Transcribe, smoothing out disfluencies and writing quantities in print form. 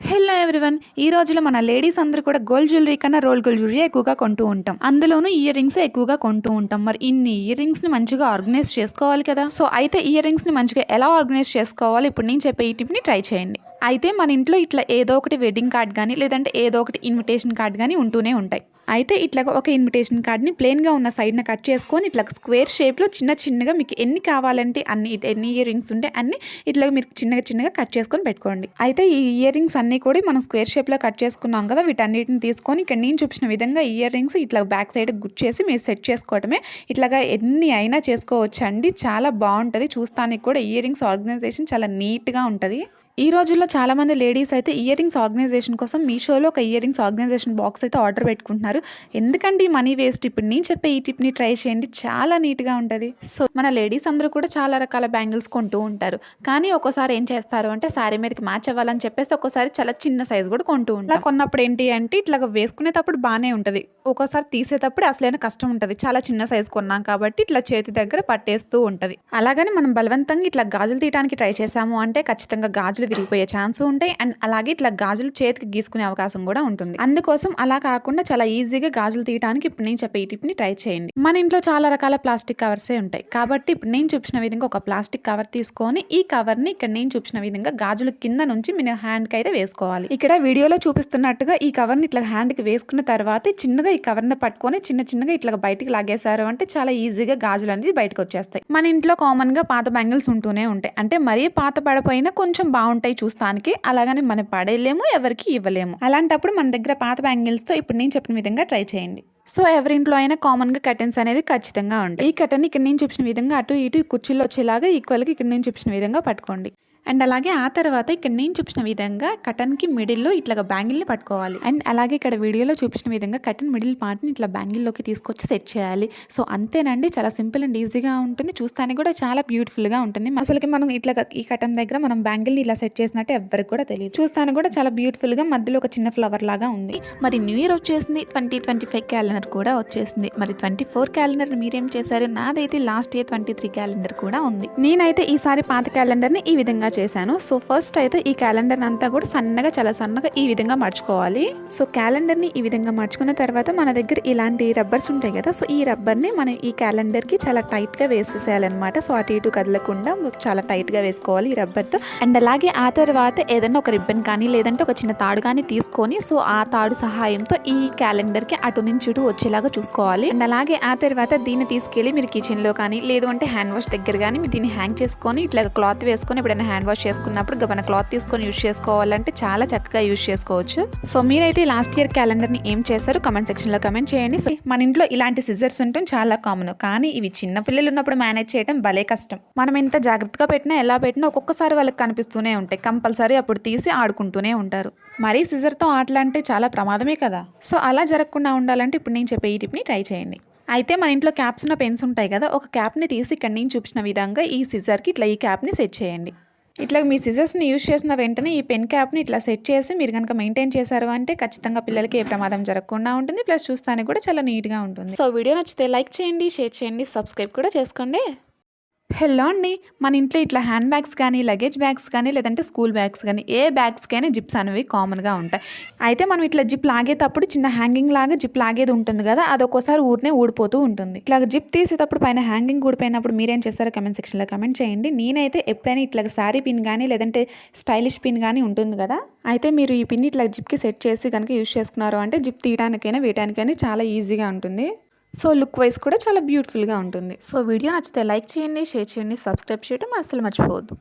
Hello everyone, ఈ రోజులో మన లేడీస్ అందరూ కూడా గోల్డ్ జ్యువెలరీ కన్నా రోల్ గోల్డ్ జ్యువెలరీ ఎక్కువగా కొంటూ ఉంటాం. అందులోనూ ఇయర్ రింగ్స్ ఎక్కువగా కొంటూ ఉంటాం. మరి ఇన్ని ఇయర్ రింగ్స్ ని మంచిగా ఆర్గనైజ్ చేసుకోవాలి కదా. సో అయితే ఇయర్ రింగ్స్ ని మంచిగా ఎలా ఆర్గనైజ్ చేసుకోవాలి ఇప్పుడు నేను చెప్పే ఈ టిప్ ని ట్రై చేయండి. అయితే మన ఇంట్లో ఇట్లా ఏదో ఒకటి వెడ్డింగ్ కార్డ్ కానీ లేదంటే ఏదో ఒకటి ఇన్విటేషన్ కార్డ్ కానీ ఉంటూనే ఉంటాయి. అయితే ఇట్లా ఒక ఇన్విటేషన్ కార్డ్ని ప్లెయిన్గా ఉన్న సైడ్ని కట్ చేసుకొని ఇట్లా స్క్వేర్ షేప్లో చిన్నగా మీకు ఎన్ని కావాలంటే ఎన్ని ఇయర్ రింగ్స్ ఉంటే అన్ని ఇట్లా మీరు చిన్నగా కట్ చేసుకొని పెట్టుకోండి. అయితే ఈ ఇయర్ రింగ్స్ అన్నీ కూడా మనం స్క్వేర్ షేప్లో కట్ చేసుకున్నాం కదా, వీటన్నిటిని తీసుకొని ఇక్కడ నేను చూపించిన విధంగా ఇయర్ రింగ్స్ ఇట్లా బ్యాక్ సైడ్ గుచ్చేసి మీరు సెట్ చేసుకోవటమే. ఇట్లాగా ఎన్ని అయినా చేసుకోవచ్చు అండి, చాలా బాగుంటుంది. చూస్తానికి కూడా ఇయర్ రింగ్స్ ఆర్గనైజేషన్ చాలా నీట్గా ఉంటుంది. ఈ రోజుల్లో చాలామంది లేడీస్ అయితే ఇయర్ రింగ్స్ ఆర్గనైజేషన్ కోసం మీషోలో ఒక ఇయర్ రింగ్స్ ఆర్గనైజేషన్ బాక్స్ అయితే ఆర్డర్ పెట్టుకుంటున్నారు. ఎందుకంటే మనీ వేస్ట్. ఇప్పుడు నేను చెప్పే ఈ టిప్ని ట్రై చేయండి, చాలా నీట్గా ఉంటుంది. సో మన లేడీస్ అందరూ కూడా చాలా రకాల బ్యాంగిల్స్ కొంటూ ఉంటారు. కానీ ఒక్కోసారి ఏం చేస్తారు అంటే శారీ మీదకి మ్యాచ్ అవ్వాలని చెప్పేసి ఒక్కోసారి చాలా చిన్న సైజు కూడా కొంటూ ఉంటారు. కొన్నప్పుడు ఏంటి అంటే ఇట్లా వేసుకునేటప్పుడు బాగానే ఉంటుంది, ఒక్కోసారి తీసేటప్పుడు అసలైన కష్టం ఉంటుంది. చాలా చిన్న సైజు కొన్నాం కాబట్టి ఇట్లా చేతి దగ్గర పట్టేస్తూ ఉంటుంది. అలాగని మనం బలవంతంగా ఇట్లా గాజులు తీయడానికి ట్రై చేసాము అంటే ఖచ్చితంగా గాజులు విరిగిపోయే ఛాన్స్ ఉంటాయి. అండ్ అలాగే ఇట్లా గాజులు చేతికి గీసుకునే అవకాశం కూడా ఉంటుంది. అందుకోసం అలా కాకుండా చాలా ఈజీగా గాజులు తీయడానికి ఇప్పుడు నేను చెప్పే ఈ టిప్ ని ట్రై చేయండి. మన ఇంట్లో చాలా రకాల ప్లాస్టిక్ కవర్సే ఉంటాయి కాబట్టి ఇప్పుడు నేను చూపించిన విధంగా ఒక ప్లాస్టిక్ కవర్ తీసుకొని ఈ కవర్ ని ఇక్కడ నేను చూపించిన విధంగా గాజుల కింద నుంచి మీరు హ్యాండ్ కి అయితే వేసుకోవాలి. ఇక్కడ వీడియోలో చూపిస్తున్నట్టుగా ఈ కవర్ ని ఇట్లా హ్యాండ్ కి వేసుకున్న తర్వాత చిన్నగా ఈ కవర్ ని పట్టుకొని చిన్నగా ఇట్లా బయటికి లాగేశారు అంటే చాలా ఈజీగా గాజులు అనేది బయటకు వచ్చేస్తాయి. మన ఇంట్లో కామన్ గా పాత బ్యాంగిల్స్ ఉంటూనే ఉంటాయి. అంటే మరీ పాత పడిపోయినా కొంచెం బాగుంటాయి చూస్తానికి, అలాగని మనం పడేయలేము, ఎవరికి ఇవ్వలేము. అలాంటప్పుడు మన దగ్గర పాత బ్యాంగిల్స్ తో ఇప్పుడు నేను చెప్పిన విధంగా ట్రై చేయండి. సో ఎవరింట్లో అయినా కామన్ గా కర్టెన్స్ అనేది ఖచ్చితంగా ఉంటాయి. ఈ కర్టెన్ ఇక్కడ నేను చూపించిన విధంగా అటు ఇటు కుర్చీలో వచ్చేలాగా ఈక్వల్ గా ఇక్కడ నేను చూపించిన విధంగా పట్టుకోండి. అండ్ అలాగే ఆ తర్వాత ఇక్కడ నేను చూపించిన విధంగా కటన్కి మిడిల్లో ఇట్లా బ్యాంగిల్ని పట్టుకోవాలి. అండ్ అలాగే ఇక్కడ వీడియోలో చూపించిన విధంగా కటన్ మిడిల్ పార్ట్ని ఇట్లా బ్యాంగిల్లోకి తీసుకొచ్చి సెట్ చేయాలి. సో అంతేనండి, చాలా సింపుల్ అండ్ ఈజీగా ఉంటుంది. చూస్తానికి కూడా చాలా బ్యూటిఫుల్గా ఉంటుంది. అసలుకి మనం ఇట్లా ఈ కటన్ దగ్గర మనం బ్యాంగిల్ని ఇలా సెట్ చేసినట్టు ఎవరికి కూడా తెలియదు. చూస్తానికి కూడా చాలా బ్యూటిఫుల్గా మధ్యలో ఒక చిన్న ఫ్లవర్ లాగా ఉంది. మరి న్యూ ఇయర్ వచ్చేసింది, 2025 క్యాలెండర్ కూడా వచ్చేసింది. మరి 24 క్యాలెండర్ మీరేం చేశారు? నాదైతే లాస్ట్ ఇయర్ 23 క్యాలెండర్ కూడా ఉంది. నేనైతే ఈసారి పాత క్యాలెండర్ని ఈ విధంగా చేశాను. సో ఫస్ట్ అయితే ఈ క్యాలెండర్ అంతా కూడా చాలా సన్నగా ఈ విధంగా మర్చుకోవాలి. సో క్యాలెండర్ ని ఈ విధంగా మర్చుకున్న తర్వాత మన దగ్గర ఇలాంటి రబ్బర్స్ ఉంటాయి కదా, సో ఈ రబ్బర్ ని మనం ఈ క్యాలెండర్ కి చాలా టైట్ గా వేసేసేయాలన్నమాట. సో అటు ఇటు కదలకుండా చాలా టైట్ గా వేసుకోవాలి ఈ రబ్బర్ తో. అండ్ అలాగే ఆ తర్వాత ఏదైనా ఒక రిబ్బన్ కానీ లేదంటే ఒక చిన్న తాడు కానీ తీసుకొని సో ఆ తాడు సహాయంతో ఈ క్యాలెండర్ కి అటు నుంచి ఇటు వచ్చేలాగా చూసుకోవాలి. అండ్ అలాగే ఆ తర్వాత దీన్ని తీసుకెళ్లి మీరు కిచెన్ లో కానీ లేదు అంటే హ్యాండ్ వాష్ దగ్గర కానీ మీరు దీన్ని హ్యాంగ్ చేసుకొని ఇట్లా క్లాత్ వేసుకొని ఎప్పుడైనా హ్యాండ్ వాష్ చేసుకున్నప్పుడు మన క్లాత్ తీసుకొని యూజ్ చేసుకోవాలంటే చాలా చక్కగా యూజ్ చేసుకోవచ్చు. సో మీరైతే లాస్ట్ ఇయర్ క్యాలెండర్ ని ఏం చేశారు కమెంట్ సెక్షన్ లో కమెంట్ చేయండి. సో మన ఇంట్లో ఇలాంటి సిజర్స్ ఉండటం చాలా కామన్, కానీ ఇవి చిన్న పిల్లలు ఉన్నప్పుడు మేనేజ్ చేయడం భలే కష్టం. మనం ఎంత జాగ్రత్తగా పెట్టినా ఎలా పెట్టినా ఒక్కొక్కసారి వాళ్ళకి కనిపిస్తూనే ఉంటాయి, కంపల్సరీ అప్పుడు తీసి ఆడుకుంటూనే ఉంటారు. మరీ సిజర్తో ఆటలంటే చాలా ప్రమాదమే కదా. సో అలా జరగకుండా ఉండాలంటే ఇప్పుడు నేను చెప్పే ఈ టిప్ని ట్రై చేయండి. అయితే మన ఇంట్లో క్యాప్స్ ఉన్న పెన్స్ ఉంటాయి కదా, ఒక క్యాప్ని తీసి ఇక్కడ నేను చూపించిన విధంగా ఈ సిజర్కి ఇట్లా ఈ క్యాప్ని సెట్ చేయండి. ఇట్లా మీ సిజర్స్ని యూజ్ చేసిన వెంటనే ఈ పెన్ క్యాప్ని ఇట్లా సెట్ చేసి మీరు కనుక మెయింటైన్ చేశారు అంటే ఖచ్చితంగా పిల్లలకి ఏ ప్రమాదం జరగకుండా ఉంటుంది, ప్లస్ చూస్తానికి కూడా చాలా నీట్గా ఉంటుంది. సో వీడియో నచ్చితే లైక్ చేయండి, షేర్ చేయండి, సబ్స్క్రైబ్ కూడా చేసుకోండి. హలో అండి, మన ఇంట్లో ఇట్లా హ్యాండ్ బ్యాగ్స్ కానీ లగేజ్ బ్యాగ్స్ కానీ లేదంటే స్కూల్ బ్యాగ్స్ కానీ ఏ బ్యాగ్స్కైనా జిప్స్ అనేవి కామన్గా ఉంటాయి. అయితే మనం ఇట్లా జిప్ లాగేటప్పుడు చిన్న హ్యాంగింగ్ లాగా జిప్ లాగేది ఉంటుంది కదా, అది ఒక్కోసారి ఊరినే ఊడిపోతూ ఉంటుంది. ఇట్లా జిప్ తీసేటప్పుడు పైన హ్యాంగింగ్ ఊడిపోయినప్పుడు మీరేం చేస్తారో కమెంట్ సెక్షన్లో కమెంట్ చేయండి. నేనైతే ఎప్పుడైనా ఇట్లా శారీ పిన్ కానీ లేదంటే స్టైలిష్ పిన్ కానీ ఉంటుంది కదా, అయితే మీరు ఈ పిన్ ఇట్లా జిప్కి సెట్ చేసి కనుక యూజ్ చేసుకున్నారు అంటే జిప్ తీయడానికైనా వేయడానికైనా చాలా ఈజీగా ఉంటుంది. సో లుక్ వైజ్ కూడా చాలా బ్యూటిఫుల్గా ఉంటుంది. సో వీడియో నచ్చితే లైక్ చేయండి, షేర్ చేయండి, సబ్స్క్రైబ్ చేయడం అస్సలు మర్చిపోవద్దు.